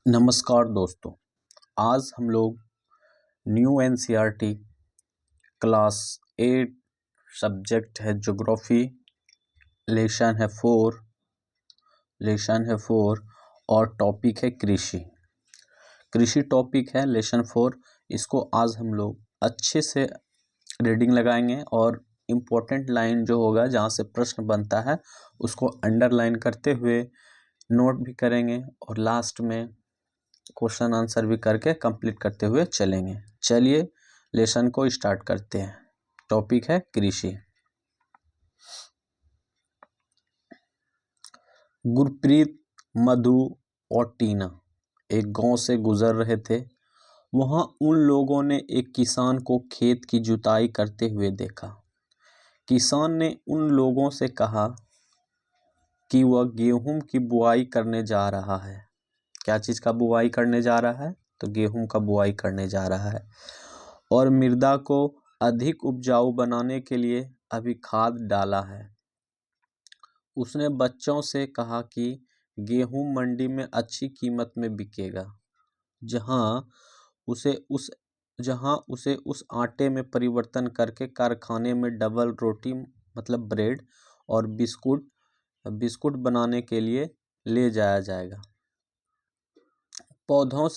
नमस्कार दोस्तों। आज हम लोग न्यू एनसीईआरटी क्लास 8 सब्जेक्ट है ज्योग्राफी, लेसन है फोर और टॉपिक है कृषि टॉपिक है लेसन 4। इसको आज हम लोग अच्छे से रीडिंग लगाएंगे और इम्पोर्टेंट लाइन जो होगा जहाँ से प्रश्न बनता है उसको अंडरलाइन करते हुए नोट भी करेंगे और लास्ट में क्वेश्चन आंसर भी करके कंप्लीट करते हुए चलेंगे। चलिए लेसन को स्टार्ट करते हैं। टॉपिक है कृषि। गुरप्रीत, मधु और टीना एक गांव से गुजर रहे थे। वहां उन लोगों ने एक किसान को खेत की जुताई करते हुए देखा। किसान ने उन लोगों से कहा कि वह गेहूं की बुआई करने जा रहा है। क्या चीज़ का बुआई करने जा रहा है? तो गेहूं का बुआई करने जा रहा है और मृदा को अधिक उपजाऊ बनाने के लिए अभी खाद डाला है। उसने बच्चों से कहा कि गेहूं मंडी में अच्छी कीमत में बिकेगा, जहां उसे उस आटे में परिवर्तन करके कारखाने में डबल रोटी मतलब ब्रेड और बिस्कुट बनाने के लिए ले जाया जाएगा। पौधों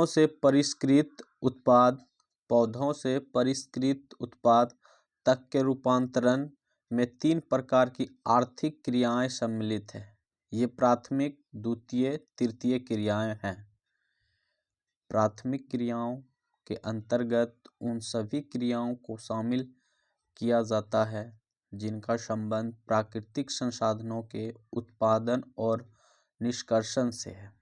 से परिष्कृत उत्पाद तक के रूपांतरण में 3 प्रकार की आर्थिक क्रियाएं सम्मिलित हैं। ये प्राथमिक, द्वितीय, तृतीय क्रियाएं हैं। प्राथमिक क्रियाओं के अंतर्गत उन सभी क्रियाओं को शामिल किया जाता है जिनका संबंध प्राकृतिक संसाधनों के उत्पादन और निष्कर्षण से है।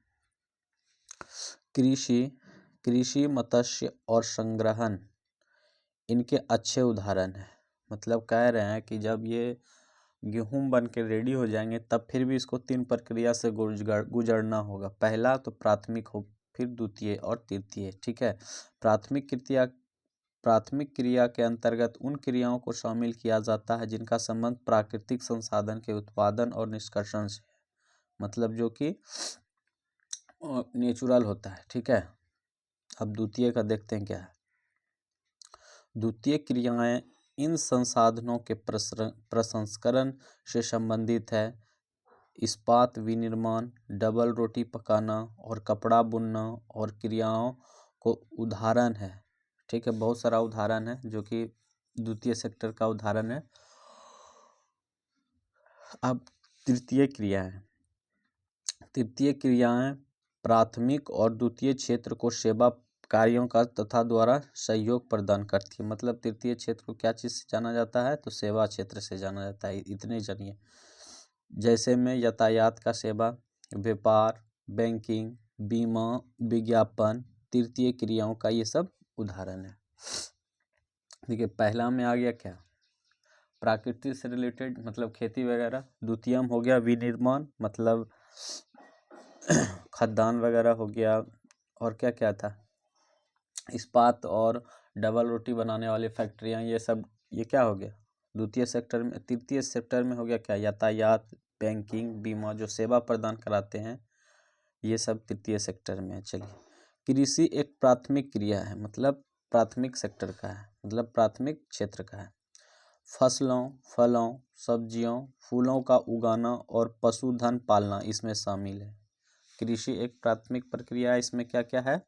कृषि, मत्स्य और संग्रहण इनके अच्छे उदाहरण हैं। मतलब कह रहे हैं कि जब ये गेहूं बन के रेडी हो जाएंगे तब फिर भी इसको 3 प्रक्रिया से गुजरना होगा। पहला तो प्राथमिक हो, फिर द्वितीय और तृतीय। ठीक है। प्राथमिक क्रिया के अंतर्गत उन क्रियाओं को शामिल किया जाता है जिनका संबंध प्राकृतिक संसाधन के उत्पादन और निष्कर्षण से है। मतलब जो कि नेचुरल होता है। ठीक है। अब द्वितीय का देखते हैं क्या है। द्वितीय क्रियाएं इन संसाधनों के प्रसंस्करण से संबंधित है। इस्पात विनिर्माण, डबल रोटी पकाना और कपड़ा बुनना और क्रियाओं को उदाहरण है। ठीक है। बहुत सारा उदाहरण है जो कि द्वितीय सेक्टर का उदाहरण है। अब तृतीय क्रियाएं प्राथमिक और द्वितीय क्षेत्र को सेवा कार्यों का तथा द्वारा सहयोग प्रदान करती है। मतलब तृतीय क्षेत्र को क्या चीज़ से जाना जाता है? तो सेवा क्षेत्र से जाना जाता है। इतने जानिए। जैसे में यातायात का सेवा, व्यापार, बैंकिंग, बीमा, विज्ञापन तृतीय क्रियाओं का ये सब उदाहरण है। देखिए पहला में आ गया क्या? प्राकृतिक से रिलेटेड मतलब खेती वगैरह। द्वितीयम हो गया विनिर्माण मतलब खदान वगैरह हो गया। और क्या क्या था? इस्पात और डबल रोटी बनाने वाली फैक्ट्रियां, ये सब ये क्या हो गया द्वितीय सेक्टर में। तृतीय सेक्टर में हो गया क्या? यातायात, बैंकिंग, बीमा जो सेवा प्रदान कराते हैं, ये सब तृतीय सेक्टर में है। चलिए कृषि एक प्राथमिक क्रिया है, मतलब प्राथमिक सेक्टर का है, मतलब प्राथमिक क्षेत्र का है। फसलों, फलों, सब्जियों, फूलों का उगाना और पशुधन पालना इसमें शामिल है। कृषि एक प्राथमिक प्रक्रिया है। इसमें क्या क्या है?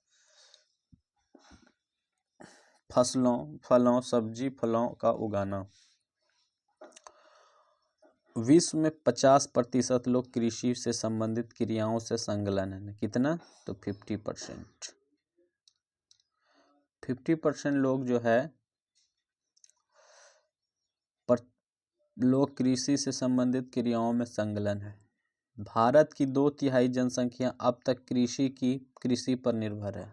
फसलों, फलों, सब्जी फलों का उगाना। विश्व में 50% लोग कृषि से संबंधित क्रियाओं से संलग्न हैं। कितना? तो 50%। 50% लोग जो है लोग कृषि से संबंधित क्रियाओं में संलग्न है। भारत की 2/3 जनसंख्या अब तक कृषि पर निर्भर है।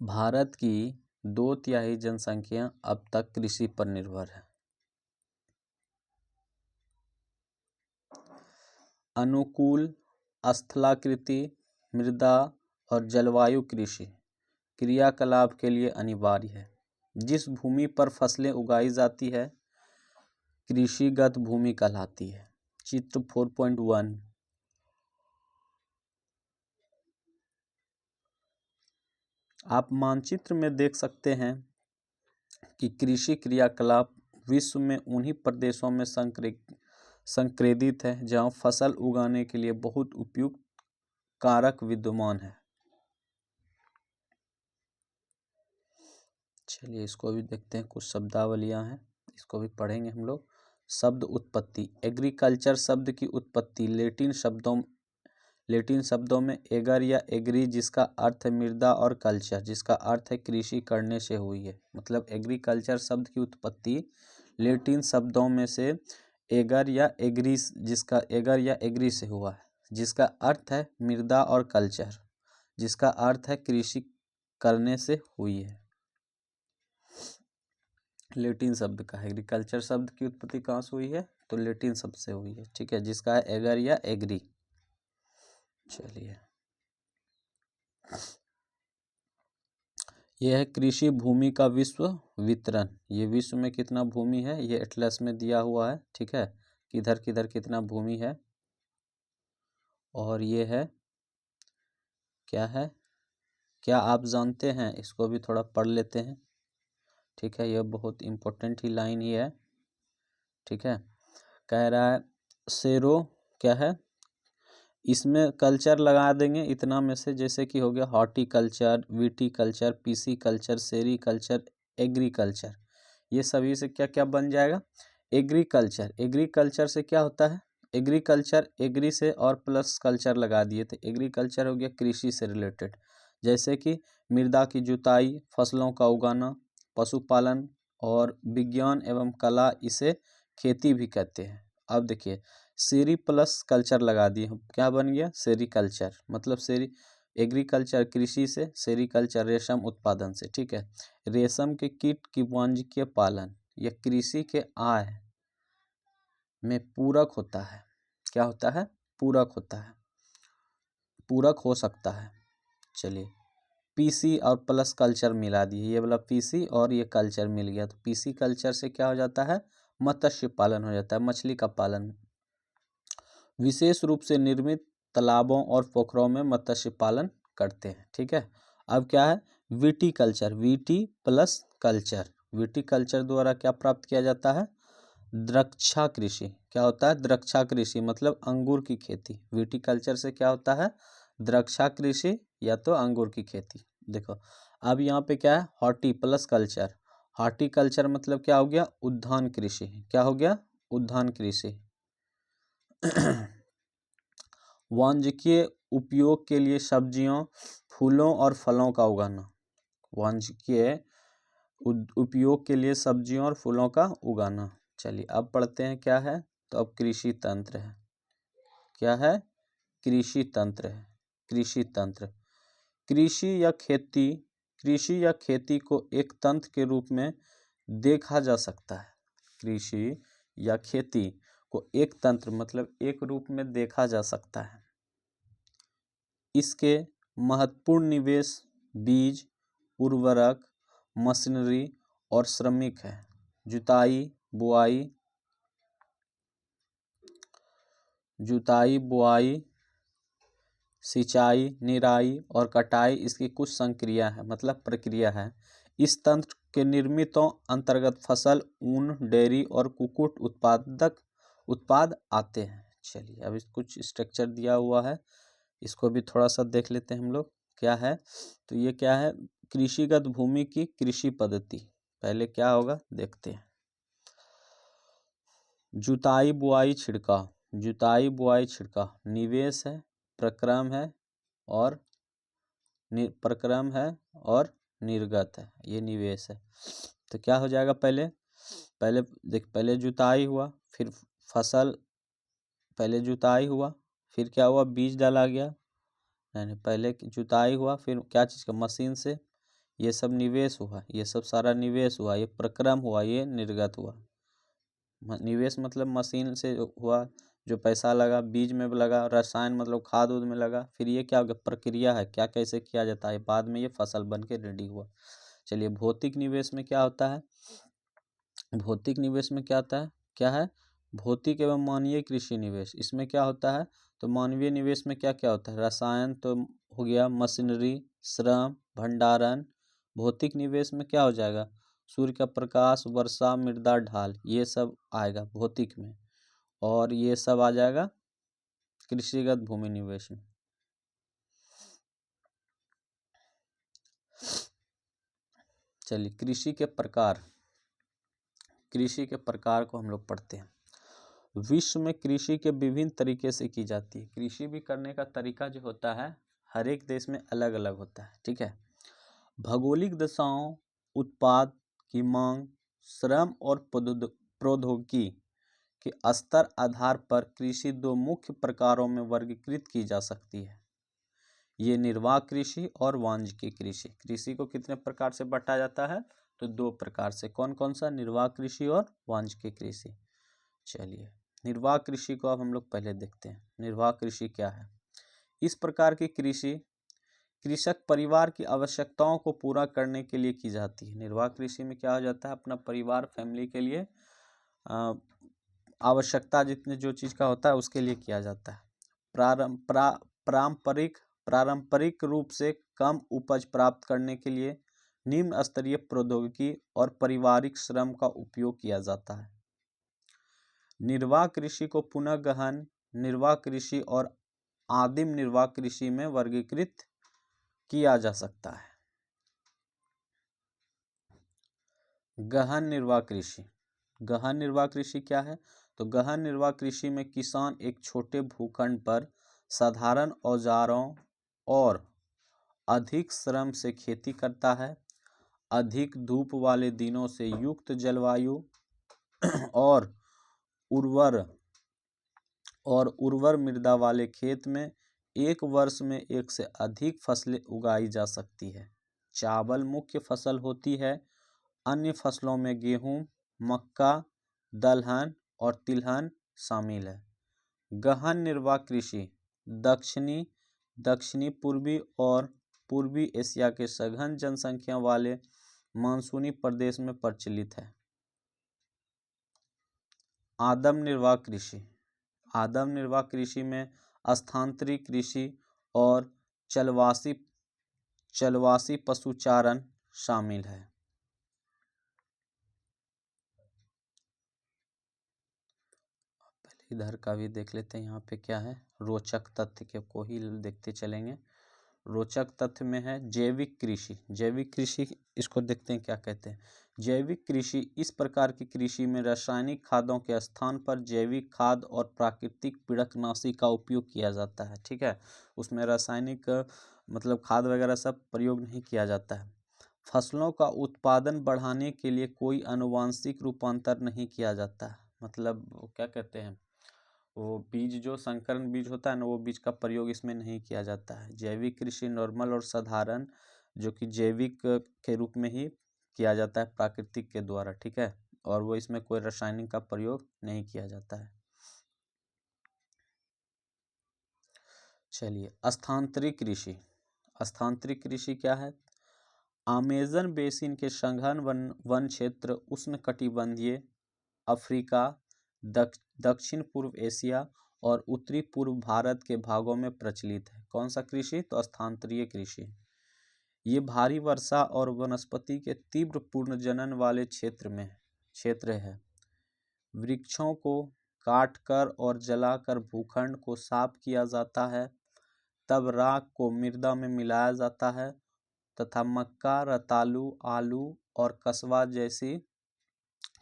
भारत की 2/3 जनसंख्या अब तक कृषि पर निर्भर है। अनुकूल स्थलाकृति, मृदा और जलवायु कृषि क्रियाकलाप के लिए अनिवार्य है। जिस भूमि पर फसलें उगाई जाती है कृषिगत भूमि कहलाती है। चित्र 4.1 आप मानचित्र में देख सकते हैं कि कृषि क्रियाकलाप विश्व में उन्हीं प्रदेशों में संक्रेदित है जहां फसल उगाने के लिए बहुत उपयुक्त कारक विद्यमान है। चलिए इसको भी देखते हैं, कुछ शब्दावलियां हैं, इसको भी पढ़ेंगे हम लोग। शब्द उत्पत्ति। एग्रीकल्चर शब्द की उत्पत्ति लेटिन शब्दों में एगर या एग्री, जिसका अर्थ है मृदा, और कल्चर, जिसका अर्थ है कृषि करने से हुई है। मतलब एग्रीकल्चर शब्द की उत्पत्ति लेटिन शब्दों में से एगर या एग्री से हुआ है, जिसका अर्थ है मृदा, और कल्चर, जिसका अर्थ है कृषि करने से हुई है। लेटिन शब्द का एग्रीकल्चर शब्द की उत्पत्ति कहाँ से हुई है? तो लेटिन शब्द से हुई है, ठीक है, जिसका है एगर या एग्री। चलिए, यह है कृषि भूमि का विश्व वितरण। ये विश्व में कितना भूमि है ये एटलस में दिया हुआ है, ठीक है, किधर किधर कितना भूमि है। और ये है क्या है, क्या आप जानते हैं? इसको भी थोड़ा पढ़ लेते हैं, ठीक है, यह बहुत इंपॉर्टेंट ही लाइन ही है, ठीक है। कह रहा है सेरो क्या है, इसमें कल्चर लगा देंगे इतना में से, जैसे कि हो गया horticulture, viticulture, pisciculture, sericulture, agriculture, ये सभी से क्या क्या बन जाएगा? एग्रीकल्चर। एग्रीकल्चर से क्या होता है? एग्रीकल्चर, एग्री से और प्लस कल्चर लगा दिए थे, एग्रीकल्चर हो गया कृषि से रिलेटेड, जैसे कि मृदा की जुताई, फसलों का उगाना, पशुपालन और विज्ञान एवं कला, इसे खेती भी कहते हैं। अब देखिए सेरी प्लस कल्चर लगा दिए, क्या बन गया? सेरीकल्चर। मतलब सेरी एग्रीकल्चर कृषि से, सेरीकल्चर रेशम उत्पादन से, ठीक है। रेशम के कीट की वाणिज्यिक पालन यह कृषि के आय में पूरक होता है। क्या होता है? पूरक होता है, पूरक हो सकता है। चलिए, पीसी और प्लस कल्चर मिला दिए, ये वाला पीसी और ये कल्चर मिल गया, तो पीसी कल्चर से क्या हो जाता है? मत्स्य पालन हो जाता है, मछली का पालन। विशेष रूप से निर्मित तालाबों और पोखरों में मत्स्य पालन करते हैं, ठीक है। अब क्या है? Viticulture, VT plus culture, viticulture द्वारा क्या प्राप्त किया जाता है? द्रक्षा कृषि। क्या होता है? द्रक्षा कृषि, मतलब अंगूर की खेती। विटीकल्चर से क्या होता है? द्रक्षा कृषि या तो अंगूर की खेती। देखो अब यहाँ पे क्या है? Horti plus culture. हॉर्टिकल्चर मतलब क्या हो गया? उद्यान कृषि। क्या हो गया? उद्यान कृषि। वाणिज्यिक उपयोग के लिए सब्जियों, फूलों और फलों का उगाना। वाणिज्यिक उपयोग के लिए सब्जियों और फूलों का उगाना। चलिए अब पढ़ते हैं क्या है, तो अब कृषि तंत्र है। क्या है? कृषि तंत्र है। कृषि तंत्र, कृषि या खेती को एक तंत्र के रूप में देखा जा सकता है। कृषि या खेती को एक तंत्र मतलब एक रूप में देखा जा सकता है। इसके महत्वपूर्ण निवेश बीज, उर्वरक, मशीनरी और श्रमिक है। जुताई, बुआई, सिंचाई, निराई और कटाई इसकी कुछ संक्रिया है, मतलब प्रक्रिया है। इस तंत्र के निर्मितों अंतर्गत फसल, ऊन, डेयरी और कुक्कुट उत्पाद आते हैं। चलिए अब इस कुछ स्ट्रक्चर दिया हुआ है, इसको भी थोड़ा सा देख लेते हैं हम लोग। क्या है? तो ये क्या है? कृषिगत भूमि की कृषि पद्धति। पहले क्या होगा देखते हैं। जुताई, बुआई, छिड़काव। जुताई, बुआई, छिड़काव निवेश है, प्रक्रम है और निर्गत है, ये निवेश है। तो क्या हो जाएगा? पहले जुताई हुआ, फिर फसल, पहले जुताई हुआ, फिर क्या हुआ? बीज डाला गया, नहीं पहले जुताई हुआ, फिर क्या चीज़ का? मशीन से, ये सब निवेश हुआ, ये सब सारा निवेश हुआ, ये प्रक्रम हुआ, ये निर्गत हुआ। निवेश मतलब मशीन से हुआ, जो पैसा लगा, बीज में लगा, रसायन मतलब खाद उद में लगा, फिर ये क्या हो गया? प्रक्रिया है, क्या कैसे किया जाता है, बाद में ये फसल बन के रेडी हुआ। चलिए भौतिक निवेश में क्या होता है? भौतिक निवेश में क्या होता है? क्या है? भौतिक एवं मानवीय कृषि निवेश, इसमें क्या होता है, तो मानवीय निवेश में क्या क्या होता है, रसायन तो हो गया, मशीनरी, श्रम, भंडारण। भौतिक निवेश में क्या हो जाएगा, सूर्य का प्रकाश, वर्षा, मृदा, ढाल, ये सब आएगा भौतिक में, और ये सब आ जाएगा कृषिगत भूमि निवेश में। चलिए कृषि के प्रकार, कृषि के प्रकार को हम लोग पढ़ते हैं। विश्व में कृषि के विभिन्न तरीके से की जाती है। कृषि भी करने का तरीका जो होता है हर एक देश में अलग अलग होता है, ठीक है। भौगोलिक दशाओं, उत्पाद की मांग, श्रम और प्रौद्योगिकी के स्तर आधार पर कृषि दो मुख्य प्रकारों में वर्गीकृत की जा सकती है। ये निर्वाह कृषि और वाणिज्यिक कृषि। कृषि को कितने प्रकार से बांटा जाता है, तो दो प्रकार से। कौन कौन सा, निर्वाह कृषि और वाणिज्यिक कृषि। चलिए निर्वाह कृषि को अब हम लोग पहले देखते हैं। निर्वाह कृषि क्या है। इस प्रकार की कृषि कृषक परिवार की आवश्यकताओं को पूरा करने के लिए की जाती है। निर्वाह कृषि में क्या हो जाता है, अपना परिवार, फैमिली के लिए आवश्यकता जितने जो चीज़ का होता है उसके लिए किया जाता है। पारंपरिक रूप से कम उपज प्राप्त करने के लिए निम्न स्तरीय प्रौद्योगिकी और पारिवारिक श्रम का उपयोग किया जाता है। निर्वाह कृषि को पुनः गहन निर्वाह कृषि और आदिम निर्वाह कृषि में वर्गीकृत किया जा सकता है। गहन निर्वाह कृषि, गहन निर्वाह कृषि क्या है, तो गहन निर्वाह कृषि में किसान एक छोटे भूखंड पर साधारण औजारों और अधिक श्रम से खेती करता है। अधिक धूप वाले दिनों से युक्त जलवायु और उर्वर मृदा वाले खेत में एक वर्ष में एक से अधिक फसलें उगाई जा सकती है। चावल मुख्य फसल होती है। अन्य फसलों में गेहूं, मक्का, दलहन और तिलहन शामिल है। गहन निर्वाह कृषि दक्षिणी पूर्वी और पूर्वी एशिया के सघन जनसंख्या वाले मानसूनी प्रदेश में प्रचलित है। आदम निर्वाह कृषि, आदम निर्वाह कृषि में स्थानांतरित कृषि और चलवासी पशुचारण शामिल है। पहले इधर का भी देख लेते हैं, यहाँ पे क्या है, रोचक तथ्य के को ही देखते चलेंगे। रोचक तथ्य में है जैविक कृषि। जैविक कृषि इसको देखते हैं क्या कहते हैं। जैविक कृषि इस प्रकार की कृषि में रासायनिक खादों के स्थान पर जैविक खाद और प्राकृतिक पीड़कनाशी का उपयोग किया जाता है, ठीक है। उसमें रासायनिक मतलब खाद वगैरह सब प्रयोग नहीं किया जाता है। फसलों का उत्पादन बढ़ाने के लिए कोई आनुवांशिक रूपांतर नहीं किया जाता है। मतलब वो क्या कहते हैं, वो बीज जो संकरण बीज होता है ना, वो बीज का प्रयोग इसमें नहीं किया जाता है। जैविक कृषि नॉर्मल और साधारण जो कि जैविक के रूप में ही किया जाता है, प्राकृतिक के द्वारा, ठीक है। और वो इसमें कोई रासायनिक का प्रयोग नहीं किया जाता है। चलिए स्थानांतरित कृषि। स्थानांतरित कृषि क्या है, अमेज़न बेसिन के सघन वन क्षेत्र उष्णकटिबंधीय अफ्रीका, दक्षिण पूर्व एशिया और उत्तरी पूर्व भारत के भागों में प्रचलित है। कौन सा कृषि, तो स्थानांतरीय कृषि। ये भारी वर्षा और वनस्पति के तीव्र पुनर्जनन वाले क्षेत्र है। वृक्षों को काटकर और जलाकर भूखंड को साफ किया जाता है, तब राख को मृदा में मिलाया जाता है तथा मक्का, रतालू, आलू और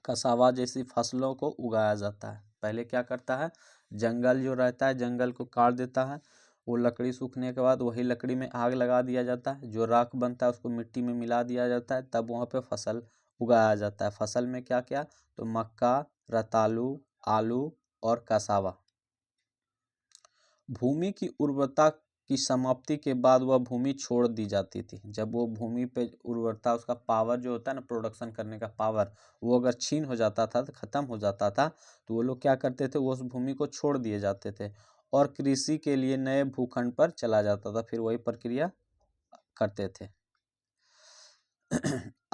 कसावा जैसी फसलों को उगाया जाता है। पहले क्या करता है, जंगल जो रहता है जंगल को काट देता है, वो लकड़ी सूखने के बाद वही लकड़ी में आग लगा दिया जाता है, जो राख बनता है उसको मिट्टी में मिला दिया जाता है, तब वहाँ पे फसल उगाया जाता है। फसल में क्या क्या, तो मक्का, रतालू, आलू और कसावा। भूमि की उर्वरता की समाप्ति के बाद वह भूमि छोड़ दी जाती थी। जब वो भूमि पे उर्वरता, उसका पावर जो होता है ना, प्रोडक्शन करने का पावर, वो अगर छीन हो जाता था, तो खत्म हो जाता था, तो वो लोग क्या करते थे, वो उस भूमि को छोड़ दिए जाते थे और कृषि के लिए नए भूखंड पर चला जाता था, फिर वही प्रक्रिया करते थे।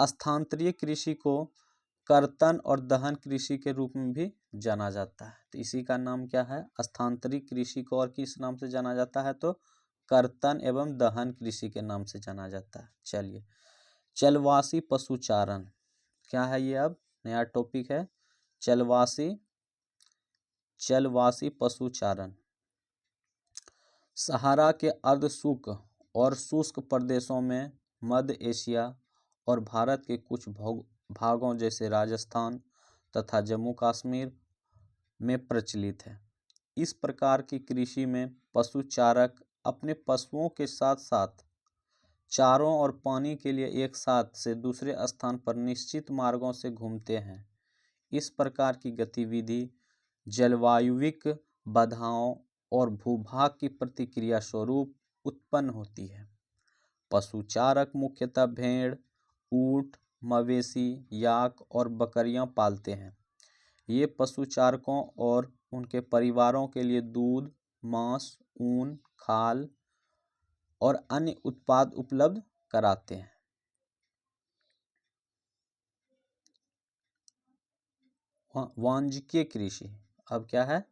स्थानांतरीय कृषि को कर्तन और दहन कृषि के रूप में भी जाना जाता है। तो इसी का नाम क्या है? स्थानांतरित कृषि को और किस नाम से जाना जाता है? तो कर्तन एवं दहन कृषि के नाम से जाना जाता है। चलिए, चलवासी पशुचारण क्या है? ये अब नया टॉपिक है, चलवासी पशुचारण। सहारा के अर्धशुष्क और शुष्क प्रदेशों में, मध्य एशिया और भारत के कुछ भागों जैसे राजस्थान तथा जम्मू कश्मीर में प्रचलित है। इस प्रकार की कृषि में पशुचारक अपने पशुओं के साथ साथ चारों और पानी के लिए एक साथ से दूसरे स्थान पर निश्चित मार्गों से घूमते हैं। इस प्रकार की गतिविधि जलवायुविक बाधाओं और भूभाग की प्रतिक्रिया स्वरूप उत्पन्न होती है। पशुचारक मुख्यतः भेड़, ऊंट, मवेशी, याक और बकरियां पालते हैं। ये पशुचारकों और उनके परिवारों के लिए दूध, मांस, ऊन, खाल और अन्य उत्पाद उपलब्ध कराते हैं। वाणिज्यिक कृषि, अब क्या है?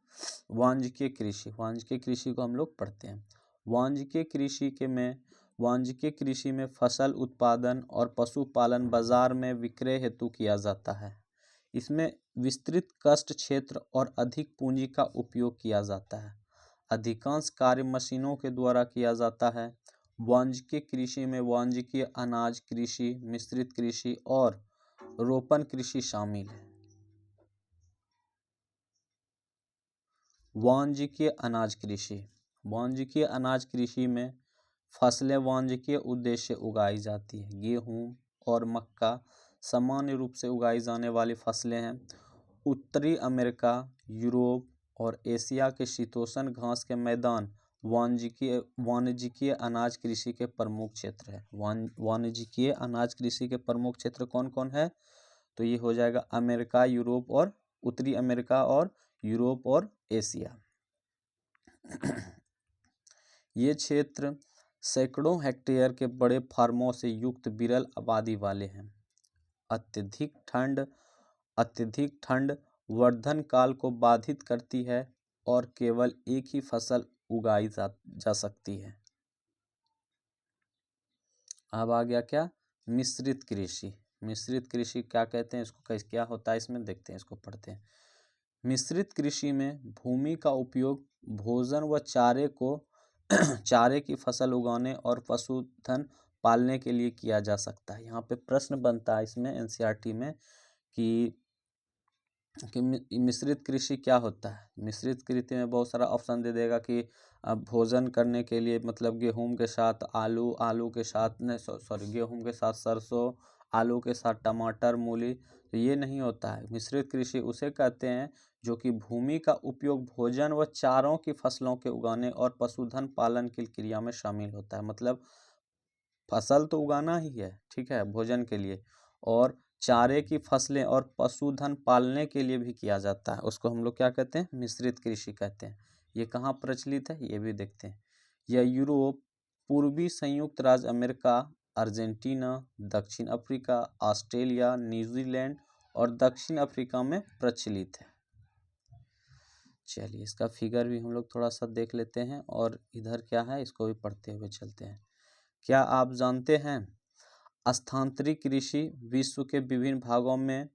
वाणिज्यिक कृषि को हम लोग पढ़ते हैं। वाणिज्यिक कृषि में फसल उत्पादन और पशुपालन बाजार में विक्रय हेतु किया जाता है। इसमें विस्तृत कष्ट क्षेत्र और अधिक पूंजी का उपयोग किया जाता है। अधिकांश कार्य मशीनों के द्वारा किया जाता है। वाणिज्यिक कृषि में वाणिज्यिक अनाज कृषि, मिश्रित कृषि और रोपण कृषि शामिल है। वाणिज्यिक अनाज कृषि में फसलें वाणिज्यिक उद्देश्य उगाई जाती है। गेहूं और मक्का सामान्य रूप से उगाई जाने वाली फसलें हैं। उत्तरी अमेरिका, यूरोप और एशिया के शीतोष्ण घास के मैदान वाणिज्यिक अनाज कृषि के प्रमुख क्षेत्र है। वाणिज्यिक अनाज कृषि के प्रमुख क्षेत्र कौन कौन है? तो ये हो जाएगा अमेरिका, यूरोप और उत्तरी अमेरिका और यूरोप और एशिया। ये क्षेत्र सैकड़ों हेक्टेयर के बड़े फार्मों से युक्त विरल आबादी वाले हैं। अत्यधिक ठंड वर्धन काल को बाधित करती है और केवल एक ही फसल उगाई जा सकती है। अब आ गया क्या? मिश्रित कृषि क्या कहते हैं इसको, कैसे क्या होता है इसमें, देखते हैं, इसको पढ़ते हैं। मिश्रित कृषि में भूमि का उपयोग भोजन व चारे की फसल उगाने और पशुधन पालने के लिए किया जा सकता है। यहाँ पे प्रश्न बनता है इसमें एनसीईआरटी में कि मिश्रित कृषि क्या होता है। मिश्रित कृषि में बहुत सारा ऑप्शन दे देगा कि भोजन करने के लिए मतलब गेहूं के साथ आलू, गेहूं के साथ सरसों, आलू के साथ टमाटर, मूली। तो ये नहीं होता है। मिश्रित कृषि उसे कहते हैं जो कि भूमि का उपयोग भोजन व चारों की फसलों के उगाने और पशुधन पालन की क्रिया में शामिल होता है। मतलब फसल तो उगाना ही है, ठीक है, भोजन के लिए, और चारे की फसलें और पशुधन पालने के लिए भी किया जाता है। उसको हम लोग क्या कहते हैं? मिश्रित कृषि कहते हैं। ये कहाँ प्रचलित है ये भी देखते हैं। यह यूरोप, पूर्वी संयुक्त राज्य अमेरिका, अर्जेंटीना, दक्षिण अफ्रीका, ऑस्ट्रेलिया, न्यूजीलैंड और दक्षिण अफ्रीका में प्रचलित है। चलिए, इसका फिगर भी हम लोग थोड़ा सा देख लेते हैं और इधर क्या है इसको भी पढ़ते हुए चलते हैं। क्या आप जानते हैं स्थानांतरित कृषि विश्व के विभिन्न भागों में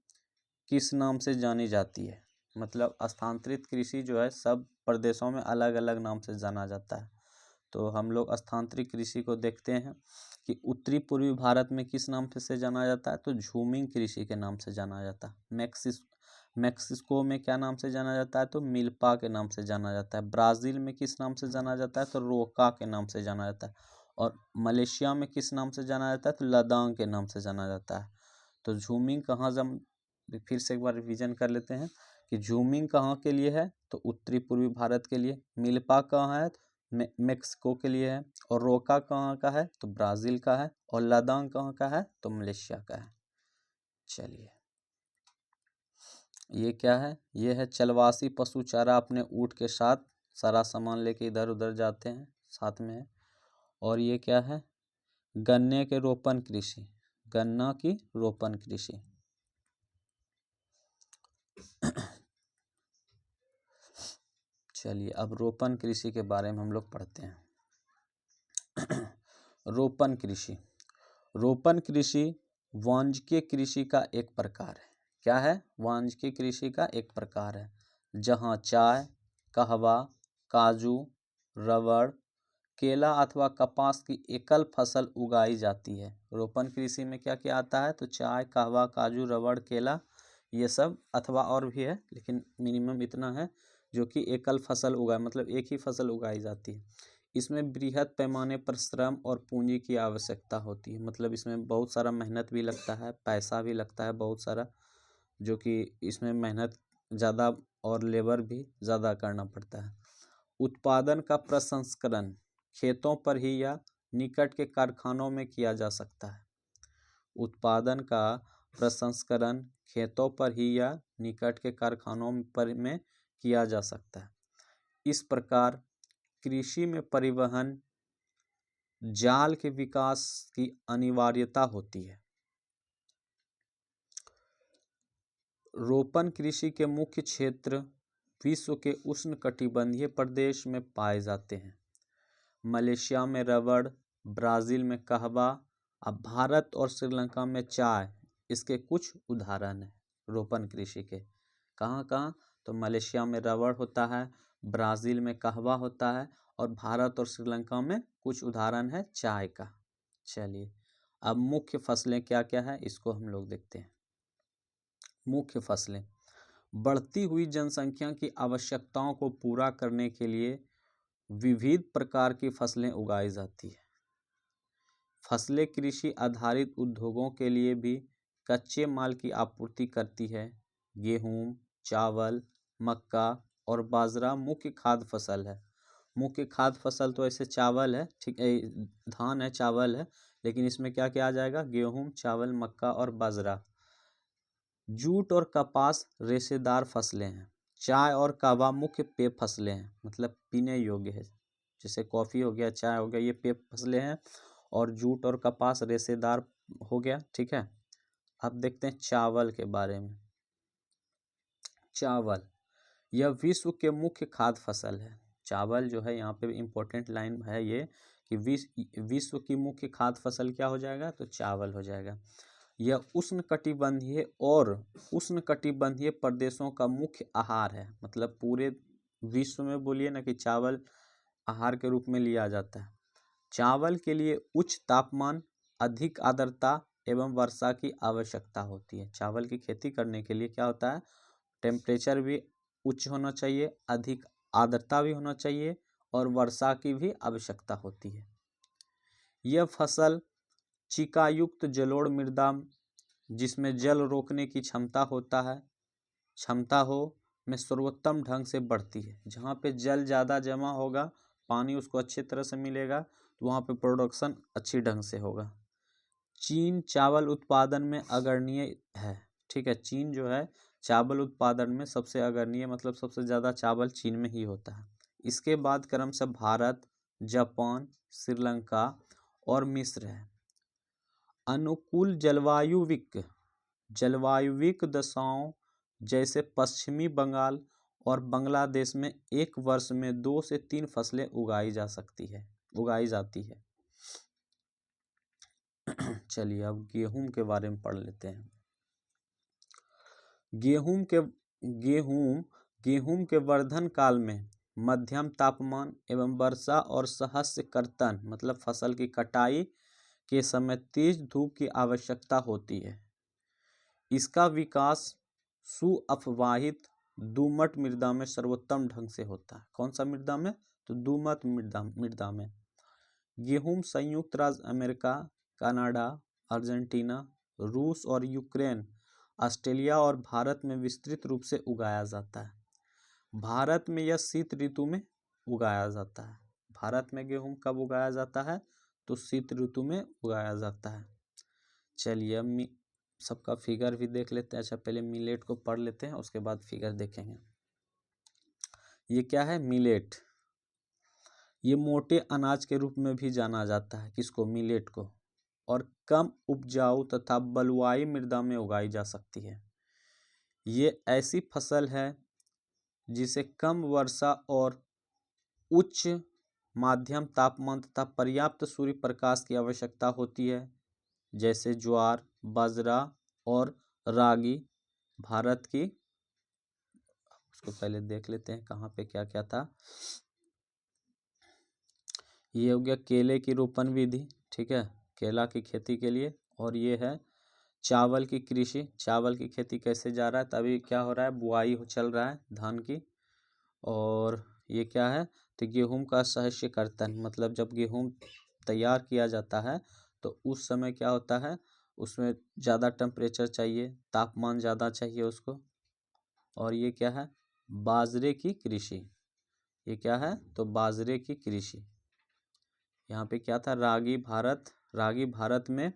किस नाम से जानी जाती है? मतलब स्थानांतरित कृषि जो है सब प्रदेशों में अलग अलग नाम से जाना जाता है। तो हम लोग स्थानांतरित कृषि को देखते हैं कि उत्तरी पूर्वी भारत में किस नाम से जाना जाता है? तो झूमिंग कृषि के नाम से जाना जाता है। मैक्सिको में क्या नाम से जाना जाता है? तो मिल्पा के नाम से जाना जाता है। ब्राज़ील में किस नाम से जाना जाता है? तो रोका के नाम से जाना जाता है। और मलेशिया में किस नाम से जाना जाता है? तो लदांग के नाम से जाना जाता है। तो झूमिंग कहाँ फिर से एक बार रिवीजन कर लेते हैं कि झूमिंग कहाँ के लिए है? तो उत्तरी पूर्वी भारत के लिए। मिल्पा कहाँ है? मेक्सिको के लिए है। और रोका कहाँ का है? तो ब्राज़ील का है। और लदांग कहाँ का है? तो मलेशिया का है। चलिए, ये क्या है? ये है चलवासी पशु चारा अपने ऊँट के साथ सारा सामान लेके इधर उधर जाते हैं, साथ में है। और ये क्या है? गन्ना की रोपण कृषि। चलिए अब रोपण कृषि के बारे में हम लोग पढ़ते हैं। रोपण कृषि। रोपण कृषि वाणिज्यिक कृषि का एक प्रकार है। क्या है? वाणिज्यिक कृषि का एक प्रकार है, जहाँ चाय, कहवा, काजू, रबड़, केला अथवा कपास की एकल फसल उगाई जाती है। रोपण कृषि में क्या क्या आता है? तो चाय, कहवा, काजू, रबड़, केला, ये सब, अथवा और भी है लेकिन मिनिमम इतना है जो कि एकल फसल उगाए, मतलब एक ही फसल उगाई जाती है। इसमें बृहद पैमाने पर श्रम और पूंजी की आवश्यकता होती है, मतलब इसमें बहुत सारा मेहनत भी लगता है, पैसा भी लगता है बहुत सारा, जो कि इसमें मेहनत ज़्यादा और लेबर भी ज़्यादा करना पड़ता है। उत्पादन का प्रसंस्करण खेतों पर ही या निकट के कारखानों में किया जा सकता है। उत्पादन का प्रसंस्करण खेतों पर ही या निकट के कारखानों पर में किया जा सकता है। इस प्रकार कृषि में परिवहन जाल के विकास की अनिवार्यता होती है। रोपण कृषि के मुख्य क्षेत्र विश्व के उष्णकटिबंधीय प्रदेश में पाए जाते हैं। मलेशिया में रबड़, ब्राज़ील में कहवा, अब भारत और श्रीलंका में चाय इसके कुछ उदाहरण हैं रोपण कृषि के। कहाँ कहाँ? तो मलेशिया में रबड़ होता है, ब्राज़ील में कहवा होता है, और भारत और श्रीलंका में कुछ उदाहरण है चाय का। चलिए अब मुख्य फसलें क्या क्या है इसको हम लोग देखते हैं। मुख्य फसलें। बढ़ती हुई जनसंख्या की आवश्यकताओं को पूरा करने के लिए विविध प्रकार की फसलें उगाई जाती है। फसलें कृषि आधारित उद्योगों के लिए भी कच्चे माल की आपूर्ति करती है। गेहूं, चावल, मक्का और बाजरा मुख्य खाद्य फसल है। मुख्य खाद्य फसल तो ऐसे चावल है, ठीक है, धान है, चावल है, लेकिन इसमें क्या क्या आ जाएगा? गेहूं, चावल, मक्का और बाजरा। जूट और कपास रेशेदार फसलें हैं। चाय और कहवा मुख्य पेय फसलें हैं, मतलब पीने योग्य है, जैसे कॉफ़ी हो गया, चाय हो गया, ये पेय फसलें हैं। और जूट और कपास रेशेदार हो गया, ठीक है। अब देखते हैं चावल के बारे में। चावल यह विश्व के मुख्य खाद्य फसल है। चावल जो है, यहाँ पे इम्पोर्टेंट लाइन है ये कि विश्व की मुख्य खाद्य फसल क्या हो जाएगा? तो चावल हो जाएगा। यह उष्णकटिबंधीय और उष्णकटिबंधीय प्रदेशों का मुख्य आहार है, मतलब पूरे विश्व में बोलिए ना कि चावल आहार के रूप में लिया जाता है। चावल के लिए उच्च तापमान, अधिक आर्द्रता एवं वर्षा की आवश्यकता होती है। चावल की खेती करने के लिए क्या होता है? टेम्परेचर भी उच्च होना चाहिए, अधिक आर्द्रता भी होना चाहिए, और वर्षा की भी आवश्यकता होती है। यह फसल चिकायुक्त जलोढ़ मृदा जिसमें जल रोकने की क्षमता हो में सर्वोत्तम ढंग से बढ़ती है। जहाँ पे जल ज़्यादा जमा होगा, पानी उसको अच्छी तरह से मिलेगा, तो वहाँ पे प्रोडक्शन अच्छी ढंग से होगा। चीन चावल उत्पादन में अग्रणीय है, ठीक है। चीन जो है चावल उत्पादन में सबसे अग्रणीय, मतलब सबसे ज़्यादा चावल चीन में ही होता है। इसके बाद क्रमशः भारत, जापान, श्रीलंका और मिस्र है। अनुकूल जलवायुविक दशाओं जैसे पश्चिमी बंगाल और बांग्लादेश में एक वर्ष में 2 से 3 फसलें उगाई जाती है। चलिए अब गेहूं के बारे में पढ़ लेते हैं। गेहूं के वर्धन काल में मध्यम तापमान एवं वर्षा और सहस्य कर्तन, मतलब फसल की कटाई के समय तेज धूप की आवश्यकता होती है। इसका विकास सुअपवाहित दोमट मृदा में सर्वोत्तम ढंग से होता है। कौन सा मृदा में? तो दोमट मृदा में। गेहूं संयुक्त राज्य अमेरिका, कनाडा, अर्जेंटीना, रूस और यूक्रेन, ऑस्ट्रेलिया और भारत में विस्तृत रूप से उगाया जाता है। भारत में यह शीत ऋतु में उगाया जाता है। भारत में गेहूं कब उगाया जाता है? तो शीत ऋतु में उगाया जाता है। चलिए अब सबका फिगर भी देख लेते हैं। अच्छा, पहले मिलेट को पढ़ लेते हैं, उसके बाद फिगर देखेंगे। ये क्या है? मिलेट। ये मोटे अनाज के रूप में भी जाना जाता है। किसको? मिलेट को। और कम उपजाऊ तथा बलुआई मृदा में उगाई जा सकती है। ये ऐसी फसल है जिसे कम वर्षा और उच्च माध्यम तापमान तथा पर्याप्त सूर्य प्रकाश की आवश्यकता होती है, जैसे ज्वार, बाजरा और रागी। भारत की, उसको पहले देख लेते हैं कहाँ पे क्या क्या था। ये हो गया केले की रोपण विधि, ठीक है, केला की खेती के लिए। और ये है चावल की कृषि, चावल की खेती कैसे जा रहा है, तभी क्या हो रहा है, बुआई चल रहा है धान की। और ये क्या है, तो गेहूं का सहस्य कर्तन, मतलब जब गेहूं तैयार किया जाता है तो उस समय क्या होता है, उसमें ज़्यादा टेम्परेचर चाहिए, तापमान ज़्यादा चाहिए उसको। और ये क्या है, बाजरे की कृषि, ये क्या है, तो बाजरे की कृषि। यहाँ पे क्या था, रागी भारत में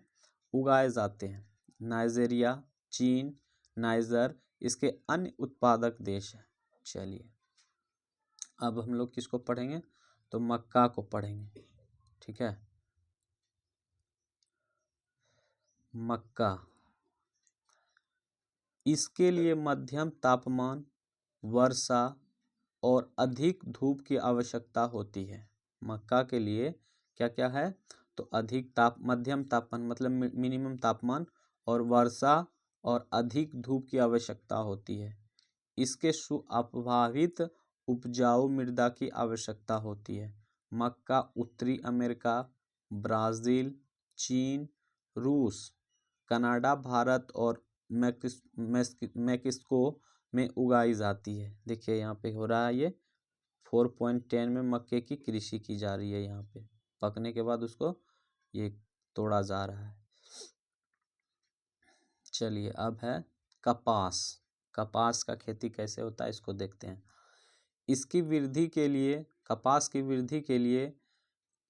उगाए जाते हैं। नाइजीरिया, चीन, नाइजर इसके अन्य उत्पादक देश हैं। चलिए अब हम लोग किसको पढ़ेंगे, तो मक्का को पढ़ेंगे, ठीक है। मक्का, इसके लिए मध्यम तापमान, वर्षा और अधिक धूप की आवश्यकता होती है। मक्का के लिए क्या क्या है, तो मध्यम तापमान मतलब मिनिमम तापमान, और वर्षा और अधिक धूप की आवश्यकता होती है। इसके सुअप्रभावित उपजाऊ मृदा की आवश्यकता होती है। मक्का उत्तरी अमेरिका, ब्राज़ील, चीन, रूस, कनाडा, भारत और मैक्सिको में उगाई जाती है। देखिए यहाँ पे हो रहा है, ये 4.10 में मक्के की कृषि की जा रही है। यहाँ पे पकने के बाद उसको ये तोड़ा जा रहा है। चलिए अब है कपास, कपास का खेती कैसे होता है इसको देखते हैं। इसकी वृद्धि के लिए, कपास की वृद्धि के लिए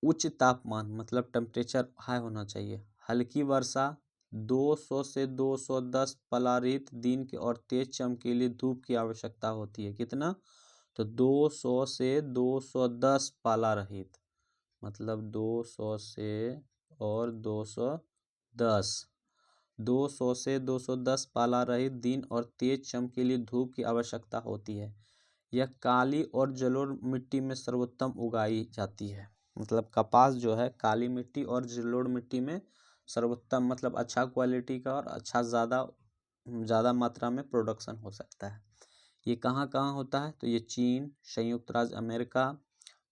उच्च तापमान मतलब टेम्परेचर हाई होना चाहिए, हल्की वर्षा, 200 से 210 पलारित दिन के और तेज चमकीली धूप की आवश्यकता होती है। कितना, तो 200 से 210 पाला रहित, मतलब 200 से और 200 से 210 पाला रहित दिन और तेज चमकीली धूप की आवश्यकता होती है। यह काली और जलोढ़ मिट्टी में सर्वोत्तम उगाई जाती है। मतलब कपास जो है काली मिट्टी और जलोढ़ मिट्टी में सर्वोत्तम, मतलब अच्छा क्वालिटी का और अच्छा ज़्यादा मात्रा में प्रोडक्शन हो सकता है। ये कहाँ कहाँ होता है, तो ये चीन, संयुक्त राज्य अमेरिका,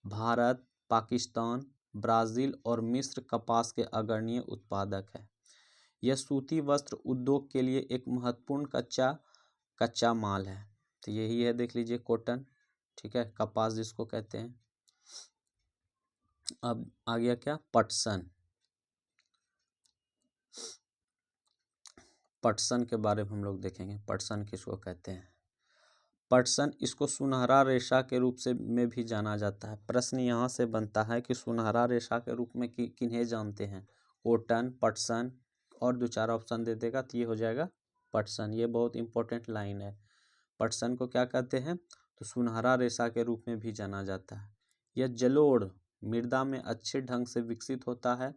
भारत, पाकिस्तान, ब्राज़ील और मिस्र कपास के अग्रणी उत्पादक है। यह सूती वस्त्र उद्योग के लिए एक महत्वपूर्ण कच्चा माल है। तो यही है, देख लीजिए, कॉटन, ठीक है, कपास जिसको कहते हैं। अब आ गया क्या, पटसन, पटसन के बारे में हम लोग देखेंगे। पटसन किसको कहते हैं, पटसन, इसको सुनहरा रेशा के रूप से में भी जाना जाता है। प्रश्न यहाँ से बनता है कि सुनहरा रेशा के रूप में किन्हें जानते हैं, कॉटन, पटसन, और 2-4 ऑप्शन दे देगा तो ये हो जाएगा पटसन। ये बहुत इंपॉर्टेंट लाइन है। पटसन को क्या कहते हैं, तो सुनहरा रेशा के रूप में भी जाना जाता है। यह जलोढ़ मृदा में अच्छे ढंग से विकसित होता है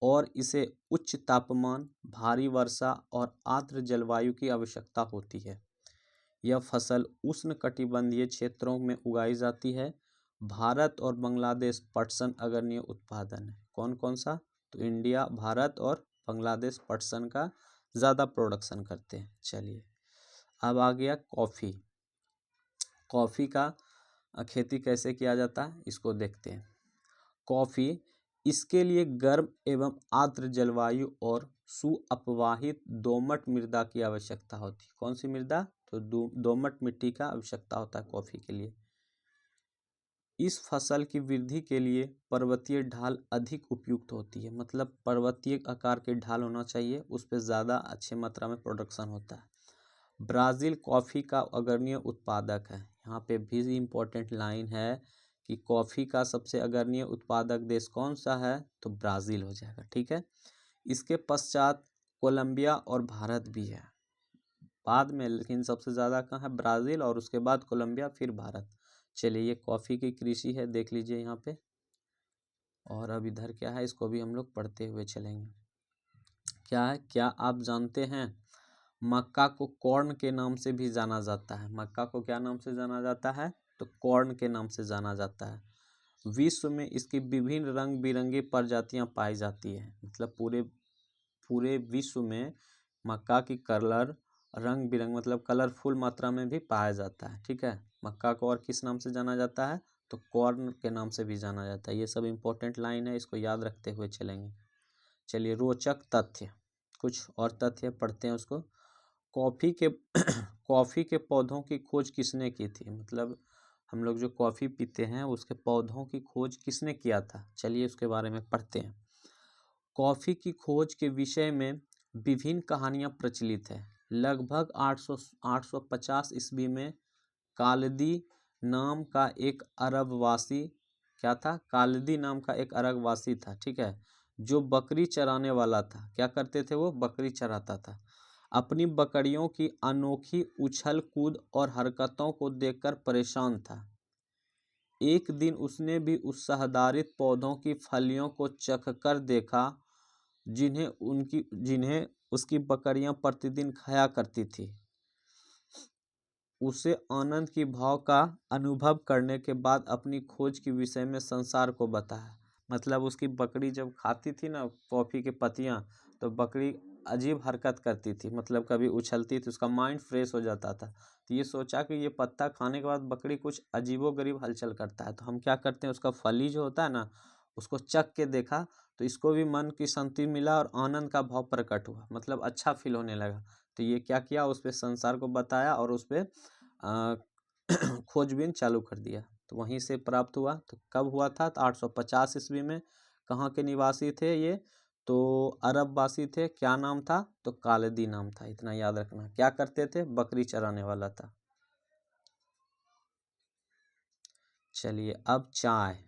और इसे उच्च तापमान, भारी वर्षा और आर्द्र जलवायु की आवश्यकता होती है। यह फसल उष्णकटिबंधीय क्षेत्रों में उगाई जाती है। भारत और बांग्लादेश पटसन अग्रणी उत्पादन है। कौन कौन सा, तो इंडिया, भारत और बांग्लादेश पटसन का ज़्यादा प्रोडक्शन करते हैं। चलिए अब आ गया कॉफ़ी। कॉफ़ी का खेती कैसे किया जाता है इसको देखते हैं। कॉफ़ी, इसके लिए गर्म एवं आर्द्र जलवायु और सुअपवाहित दोमट मृदा की आवश्यकता होती है। कौन सी मृदा, तो दोमट मिट्टी का आवश्यकता होता है कॉफ़ी के लिए। इस फसल की वृद्धि के लिए पर्वतीय ढाल अधिक उपयुक्त होती है, मतलब पर्वतीय आकार के ढाल होना चाहिए, उस पर ज़्यादा अच्छे मात्रा में प्रोडक्शन होता है। ब्राज़ील कॉफ़ी का अग्रणी उत्पादक है। यहाँ पे भी इम्पोर्टेंट लाइन है कि कॉफ़ी का सबसे अग्रणी उत्पादक देश कौन सा है, तो ब्राज़ील हो जाएगा, ठीक है। इसके पश्चात कोलंबिया और भारत भी है बाद में, लेकिन सबसे ज़्यादा कहाँ है, ब्राज़ील, और उसके बाद कोलंबिया, फिर भारत। चलिए ये कॉफ़ी की कृषि है, देख लीजिए यहाँ पे। और अब इधर क्या है, इसको भी हम लोग पढ़ते हुए चलेंगे। क्या है, क्या आप जानते हैं मक्का को कॉर्न के नाम से भी जाना जाता है। मक्का को क्या नाम से जाना जाता है? तो कॉर्न के नाम से जाना जाता है। विश्व में इसकी विभिन्न रंग बिरंगी प्रजातियां पाई जाती है। मतलब पूरे विश्व में मक्का की कलर रंग बिरंग मतलब कलरफुल मात्रा में भी पाया जाता है। ठीक है, मक्का को और किस नाम से जाना जाता है? तो कॉर्न के नाम से भी जाना जाता है। ये सब इंपॉर्टेंट लाइन है, इसको याद रखते हुए चलेंगे। चलिए, रोचक तथ्य, कुछ और तथ्य पढ़ते हैं उसको। कॉफ़ी के कॉफ़ी के पौधों की खोज किसने की थी? मतलब हम लोग जो कॉफ़ी पीते हैं उसके पौधों की खोज किसने किया था? चलिए उसके बारे में पढ़ते हैं। कॉफ़ी की खोज के विषय में विभिन्न कहानियाँ प्रचलित है। लगभग 850 ईस्वी में कालदी नाम का एक अरबवासी, क्या था? कालदी नाम का एक अरबवासी था, ठीक है, जो बकरी चराने वाला था। क्या करते थे वो? बकरी चराता था। अपनी बकरियों की अनोखी उछल कूद और हरकतों को देखकर परेशान था। एक दिन उसने भी उस शहदारित पौधों की फलियों को चखकर देखा जिन्हें उसकी बकरियां प्रतिदिन खाया करती थी। उसे आनंद की भाव का अनुभव करने के बाद अपनी खोज के विषय में संसार को बताया। मतलब उसकी बकरी जब खाती थी ना कॉफ़ी के पत्तियां, तो बकरी अजीब हरकत करती थी, मतलब कभी उछलती थी, उसका माइंड फ्रेश हो जाता था। तो ये सोचा कि ये पत्ता खाने के बाद बकरी कुछ अजीबोगरीब हलचल करता है, तो हम क्या करते हैं, उसका फली जो होता है ना, उसको चख के देखा, तो इसको भी मन की शांति मिला और आनंद का भाव प्रकट हुआ, मतलब अच्छा फील होने लगा। तो ये क्या किया, उस पर संसार को बताया और उस पर खोजबीन चालू कर दिया। तो वहीं से प्राप्त हुआ। तो कब हुआ था? तो 850 ईस्वी में। कहाँ के निवासी थे ये? तो अरबवासी थे। क्या नाम था? तो कालदी नाम था। इतना याद रखना। क्या करते थे? बकरी चराने वाला था। चलिए, अब चाय,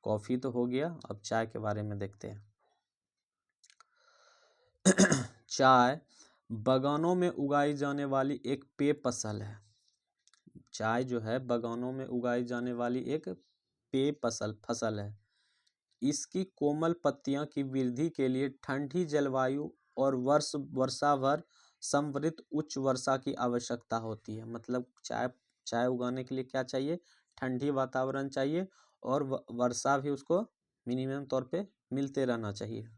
कॉफी तो हो गया, अब चाय के बारे में देखते हैं। चाय बागानों में उगाई जाने वाली एक पेय फसल है। चाय जो है बागानों में उगाई जाने वाली एक पेय फसल है। इसकी कोमल पत्तियां की वृद्धि के लिए ठंडी जलवायु और वर्षा भर समृद्ध उच्च वर्षा की आवश्यकता होती है। मतलब चाय उगाने के लिए क्या चाहिए? ठंडी वातावरण चाहिए और वर्षा भी उसको मिनिमम तौर पे मिलते रहना चाहिए।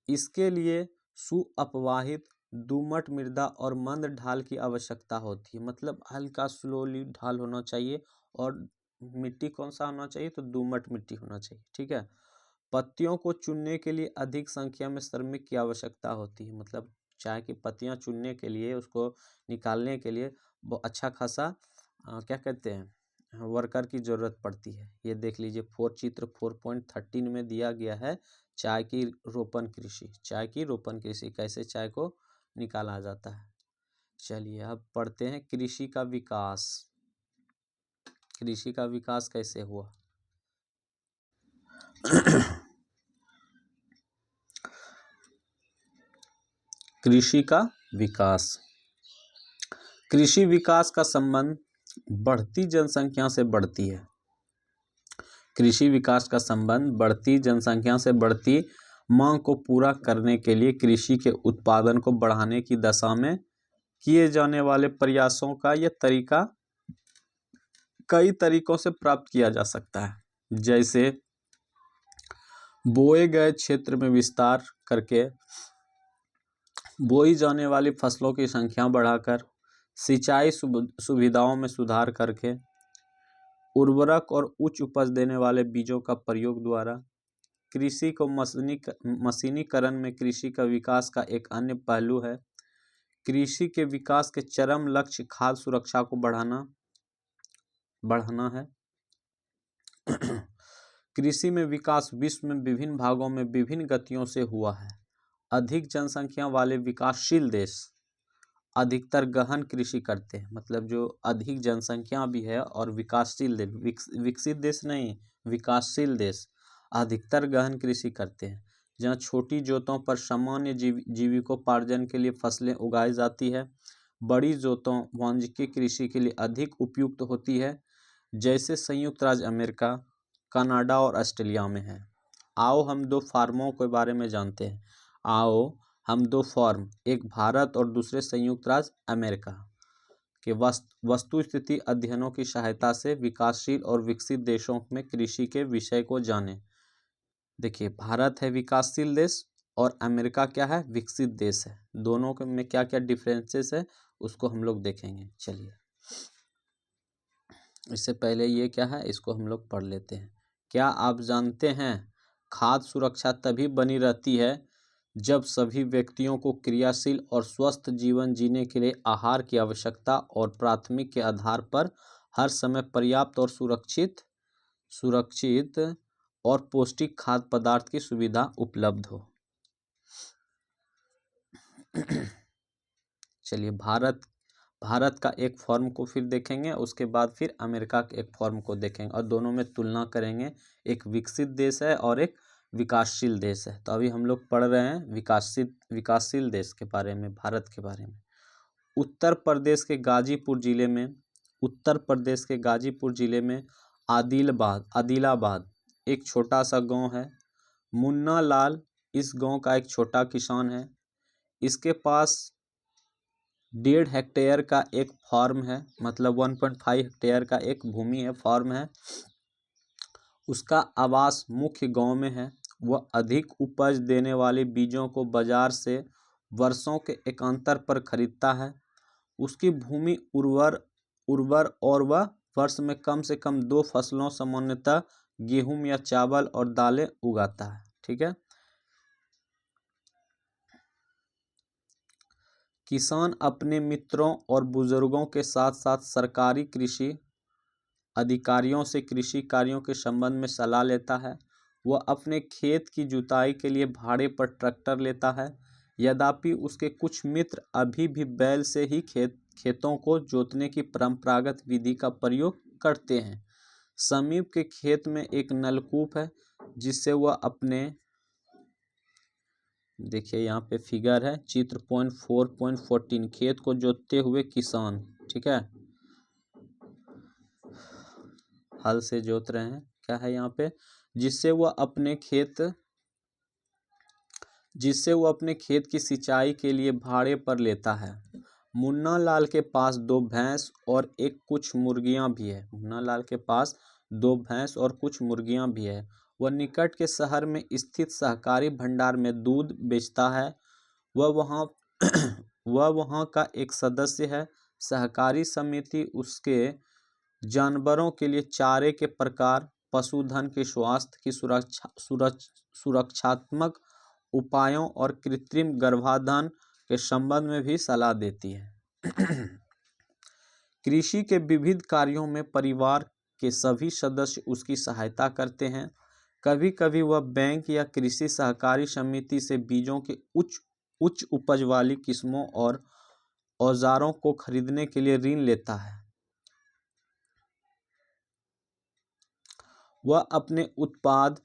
इसके लिए सुअपवाहित दोमट मृदा और मंद ढाल की आवश्यकता होती है। मतलब हल्का स्लोली ढाल होना चाहिए और मिट्टी कौन सा होना चाहिए? तो दोमट मिट्टी होना चाहिए। ठीक है। पत्तियों को चुनने के लिए अधिक संख्या में श्रमिक की आवश्यकता होती है। मतलब चाय की पत्तियां चुनने के लिए, उसको निकालने के लिए बहुत अच्छा खासा क्या कहते हैं, वर्कर की जरूरत पड़ती है। ये देख लीजिए, चित्र 4.13 में दिया गया है चाय की रोपण कृषि। चाय की रोपण कृषि, कैसे चाय को निकाला जाता है। चलिए, अब पढ़ते हैं कृषि का विकास। कृषि का विकास कैसे हुआ? कृषि का विकास। कृषि विकास का संबंध बढ़ती जनसंख्या से बढ़ती है। कृषि विकास का संबंध बढ़ती जनसंख्या से बढ़ती मांग को पूरा करने के लिए कृषि के उत्पादन को बढ़ाने की दशा में किए जाने वाले प्रयासों का यह तरीका कई तरीकों से प्राप्त किया जा सकता है। जैसे बोए गए क्षेत्र में विस्तार करके, बोई जाने वाली फसलों की संख्या बढ़ाकर, सिंचाई सुविधाओं में सुधार करके, उर्वरक और उच्च उपज देने वाले बीजों का प्रयोग द्वारा। कृषि को मशीनीकरण में कृषि का विकास का एक अन्य पहलू है। कृषि के विकास के चरम लक्ष्य खाद्य सुरक्षा को बढ़ाना है। कृषि में विकास विश्व में विभिन्न भागों में विभिन्न गतियों से हुआ है। अधिक जनसंख्या वाले विकासशील देश अधिकतर गहन कृषि करते हैं। मतलब जो अधिक जनसंख्या भी है और विकासशील देश, विकसित देश नहीं, विकासशील देश अधिकतर गहन कृषि करते हैं। जहाँ छोटी जोतों पर सामान्य जीविकोपार्जन के लिए फसलें उगाई जाती है। बड़ी जोतों वाणिज्यिक कृषि के लिए अधिक उपयुक्त होती है, जैसे संयुक्त राज्य अमेरिका, कनाडा और ऑस्ट्रेलिया में है। आओ हम दो फार्मों के बारे में जानते हैं। आओ हम दो फॉर्म, एक भारत और दूसरे संयुक्त राज्य अमेरिका के वस्तु स्थिति अध्ययनों की सहायता से विकासशील और विकसित देशों में कृषि के विषय को जानें। देखिए, भारत है विकासशील देश और अमेरिका क्या है, विकसित देश है। दोनों में क्या क्या डिफरेंसेस है उसको हम लोग देखेंगे। चलिए, इससे पहले ये क्या है इसको हम लोग पढ़ लेते हैं। क्या आप जानते हैं खाद्य सुरक्षा तभी बनी रहती है जब सभी व्यक्तियों को क्रियाशील और स्वस्थ जीवन जीने के लिए आहार की आवश्यकता और प्राथमिक के आधार पर हर समय पर्याप्त और सुरक्षित और पौष्टिक खाद्य पदार्थ की सुविधा उपलब्ध हो। चलिए, भारत का एक फॉर्म को फिर देखेंगे, उसके बाद फिर अमेरिका के एक फॉर्म को देखेंगे और दोनों में तुलना करेंगे। एक विकसित देश है और एक विकासशील देश है। तो अभी हम लोग पढ़ रहे हैं विकासशील देश के बारे में, भारत के बारे में। उत्तर प्रदेश के गाजीपुर जिले में आदिलाबाद एक छोटा सा गांव है। मुन्ना लाल इस गांव का एक छोटा किसान है। इसके पास 1.5 हेक्टेयर का एक फार्म है, मतलब 1.5 हेक्टेयर का एक भूमि है, फार्म है। उसका आवास मुख्य गांव में है। वह अधिक उपज देने वाले बीजों को बाजार से वर्षों के एकांतर पर खरीदता है। उसकी भूमि उर्वर और वह वर्ष में कम से कम 2 फसलों, सामान्यतः गेहूं या चावल और दालें उगाता है। ठीक है। किसान अपने मित्रों और बुजुर्गों के साथ साथ सरकारी कृषि अधिकारियों से कृषि कार्यों के संबंध में सलाह लेता है। वह अपने खेत की जुताई के लिए भाड़े पर ट्रैक्टर लेता है। यद्यपि उसके कुछ मित्र अभी भी बैल से ही खेतों को जोतने की परंपरागत विधि का प्रयोग करते हैं। समीप के खेत में एक नलकूप है जिससे वह अपने, देखिए यहाँ पे फिगर है, चित्र 4.14, खेत को जोतते हुए किसान, ठीक है, हल से जोत रहे हैं, क्या है यहाँ पे, जिससे वह अपने खेत की सिंचाई के लिए भाड़े पर लेता है। मुन्ना लाल के पास 2 भैंस और कुछ मुर्गियां भी है। मुन्ना लाल के पास 2 भैंस और कुछ मुर्गियां भी है। वह निकट के शहर में स्थित सहकारी भंडार में दूध बेचता है। वह वहाँ का एक सदस्य है। सहकारी समिति उसके जानवरों के लिए चारे के प्रकार, पशुधन के स्वास्थ्य की सुरक्षात्मक उपायों और कृत्रिम गर्भाधान के संबंध में भी सलाह देती है। कृषि के विविध कार्यों में परिवार के सभी सदस्य उसकी सहायता करते हैं। कभी कभी वह बैंक या कृषि सहकारी समिति से बीजों के उच्च उपज वाली किस्मों और औजारों को खरीदने के लिए ऋण लेता है। वह अपने उत्पाद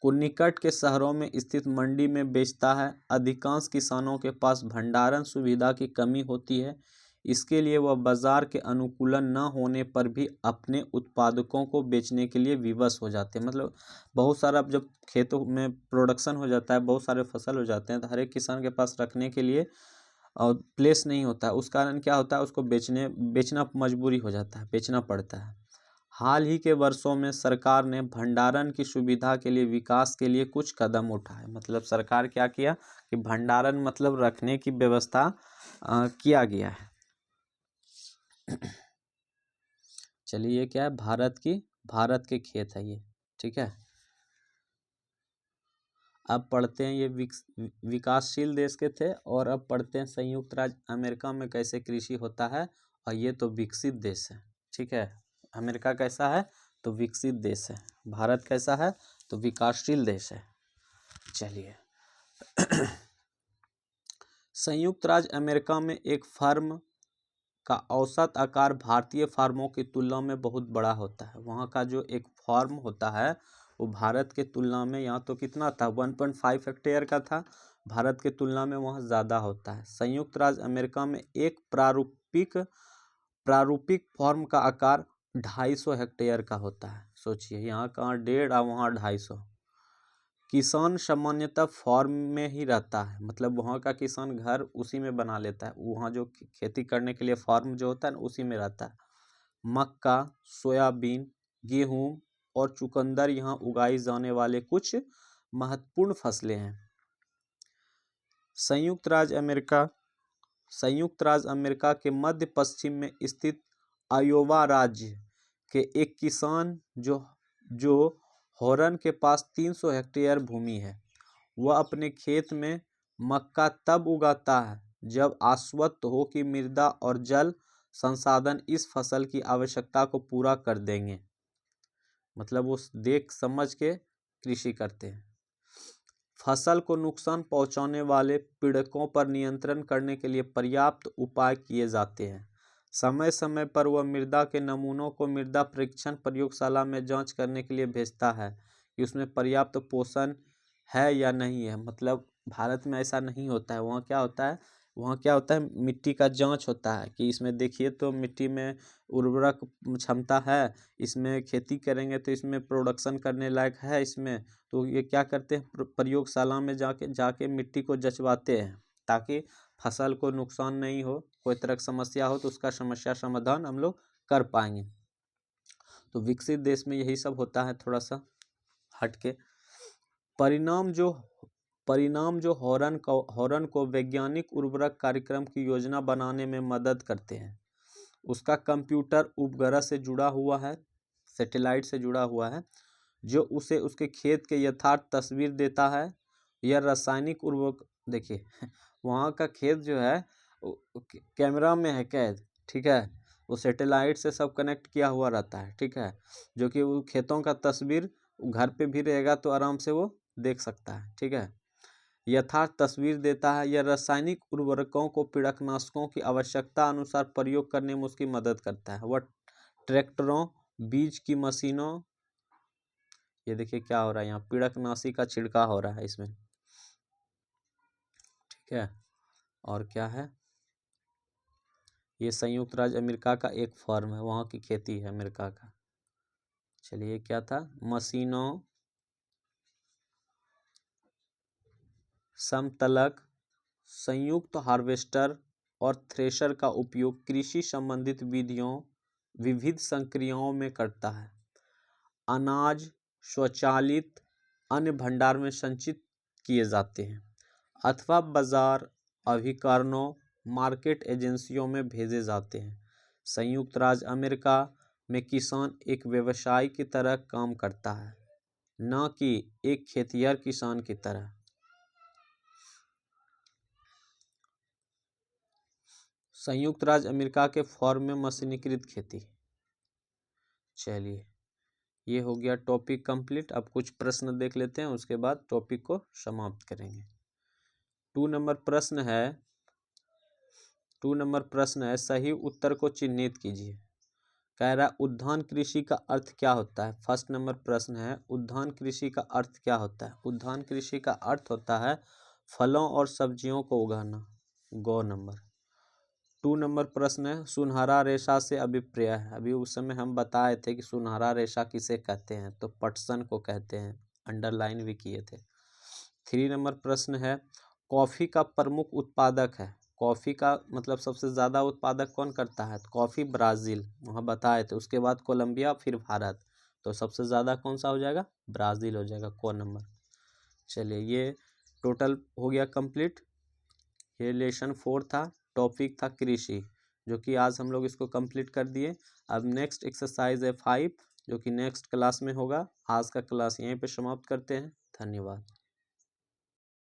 को निकट के शहरों में स्थित मंडी में बेचता है। अधिकांश किसानों के पास भंडारण सुविधा की कमी होती है। इसके लिए वह बाजार के अनुकूलन न होने पर भी अपने उत्पादकों को बेचने के लिए विवश हो जाते हैं। मतलब बहुत सारा जब खेतों में प्रोडक्शन हो जाता है, बहुत सारे फसल हो जाते हैं, तो हर एक किसान के पास रखने के लिए और प्लेस नहीं होता है। उस कारण क्या होता है, उसको बेचना मजबूरी हो जाता है, बेचना पड़ता है। हाल ही के वर्षों में सरकार ने भंडारण की सुविधा के लिए विकास के लिए कुछ कदम उठाए। मतलब सरकार क्या किया कि भंडारण मतलब रखने की व्यवस्था किया गया है। चलिए, ये क्या है, भारत के खेत है ये, ठीक है। अब पढ़ते हैं, ये विकासशील देश के थे, और अब पढ़ते हैं संयुक्त राज्य अमेरिका में कैसे कृषि होता है। और ये तो विकसित देश है, ठीक है। अमेरिका कैसा है, तो विकसित देश है। भारत कैसा है, तो विकासशील देश है। चलिए, संयुक्त राज्य अमेरिका में एक फार्म का औसत आकार भारतीय फार्मों की तुलना में बहुत बड़ा होता है। वहाँ का जो एक फार्म होता है वो भारत के तुलना में, यहाँ तो कितना था, 1.5 हेक्टेयर का था, भारत के तुलना में वहाँ ज़्यादा होता है। संयुक्त राज्य अमेरिका में एक प्रारूपिक फार्म का आकार 250 हेक्टेयर का होता है। सोचिए, यहाँ कहाँ 1.5 और वहाँ 250। किसान सामान्यतः फार्म में ही रहता है, मतलब वहाँ का किसान घर उसी में बना लेता है, वहाँ जो खेती करने के लिए फार्म जो होता है ना उसी में रहता है। मक्का, सोयाबीन, गेहूं और चुकंदर यहाँ उगाई जाने वाले कुछ महत्वपूर्ण फसलें हैं। संयुक्त राज्य अमेरिका के मध्य पश्चिम में स्थित आयोवा राज्य के एक किसान जो हॉर्न के पास 300 हेक्टेयर भूमि है, वह अपने खेत में मक्का तब उगाता है जब आश्वस्त हो कि मृदा और जल संसाधन इस फसल की आवश्यकता को पूरा कर देंगे। मतलब वो देख समझ के कृषि करते हैं। फसल को नुकसान पहुंचाने वाले पीड़कों पर नियंत्रण करने के लिए पर्याप्त उपाय किए जाते हैं। समय समय पर वह मृदा के नमूनों को मृदा परीक्षण प्रयोगशाला में जांच करने के लिए भेजता है कि उसमें पर्याप्त पोषण है या नहीं है। मतलब भारत में ऐसा नहीं होता है, वहाँ क्या होता है मिट्टी का जांच होता है कि इसमें देखिए तो मिट्टी में उर्वरक क्षमता है, इसमें खेती करेंगे तो इसमें प्रोडक्शन करने लायक है इसमें। तो ये क्या करते हैं प्रयोगशाला में जाके मिट्टी को जंचवाते हैं ताकि फसल को नुकसान नहीं हो, कोई तरह की समस्या हो तो उसका समस्या समाधान हम लोग कर पाएंगे। तो विकसित देश में यही सब होता है, थोड़ा सा हटके। परिणाम जो हॉर्न को वैज्ञानिक उर्वरक कार्यक्रम की योजना बनाने में मदद करते हैं। उसका कंप्यूटर उपग्रह से जुड़ा हुआ है, सैटेलाइट से जुड़ा हुआ है, जो उसे उसके खेत के यथार्थ तस्वीर देता है। यह रासायनिक उर्वरक देखिए वहाँ का खेत जो है कैमरा में है कैद, ठीक है, वो सैटेलाइट से सब कनेक्ट किया हुआ रहता है, ठीक है, जो कि वो खेतों का तस्वीर घर पे भी रहेगा तो आराम से वो देख सकता है, ठीक है। यथार्थ तस्वीर देता है। यह रासायनिक उर्वरकों को पीड़कनाशकों की आवश्यकता अनुसार प्रयोग करने में उसकी मदद करता है। वह ट्रैक्टरों, बीज की मशीनों, ये देखिए क्या हो रहा है यहाँ पीड़कनाशी का छिड़काव हो रहा है इसमें, ठीक है। और क्या है, ये संयुक्त राज्य अमेरिका का एक फॉर्म है, वहाँ की खेती है अमेरिका का। चलिए क्या था, मशीनों, समतलक, संयुक्त हार्वेस्टर और थ्रेशर का उपयोग कृषि संबंधित विविध संक्रियाओं में करता है। अनाज स्वचालित अन्य भंडार में संचित किए जाते हैं अथवा बाजार अभिकरणों मार्केट एजेंसियों में भेजे जाते हैं। संयुक्त राज्य अमेरिका में किसान एक व्यवसायी की तरह काम करता है, न कि एक खेतिहर किसान की तरह। संयुक्त राज्य अमेरिका के फॉर्म में मशीनीकृत खेती। चलिए ये हो गया टॉपिक कंप्लीट। अब कुछ प्रश्न देख लेते हैं, उसके बाद टॉपिक को समाप्त करेंगे। 2 नंबर प्रश्न है सही उत्तर को चिन्हित कीजिए। कह रहा उद्यान कृषि का अर्थ क्या होता है। फर्स्ट नंबर प्रश्न है उद्यान कृषि का अर्थ क्या होता है। उद्यान कृषि का अर्थ होता है फलों और सब्जियों को उगाना। गो नंबर। 2 नंबर प्रश्न है सुनहरा रेशा से अभिप्राय है। अभी उस समय हम बताए थे कि सुनहरा रेशा किसे कहते हैं, तो पटसन को कहते हैं, अंडरलाइन भी किए थे। 3 नंबर प्रश्न है कॉफी का प्रमुख उत्पादक है। कॉफी का मतलब सबसे ज़्यादा उत्पादक कौन करता है, कॉफ़ी ब्राज़ील, वहाँ बताए थे। उसके बाद कोलंबिया, फिर भारत, तो सबसे ज़्यादा कौन सा हो जाएगा, ब्राज़ील हो जाएगा, को नंबर। चलिए ये टोटल हो गया कंप्लीट। ये लेसन 4 था, टॉपिक था कृषि, जो कि आज हम लोग इसको कंप्लीट कर दिए। अब नेक्स्ट एक्सरसाइज है 5, जो कि नेक्स्ट क्लास में होगा। आज का क्लास यहीं पे समाप्त करते हैं। धन्यवाद।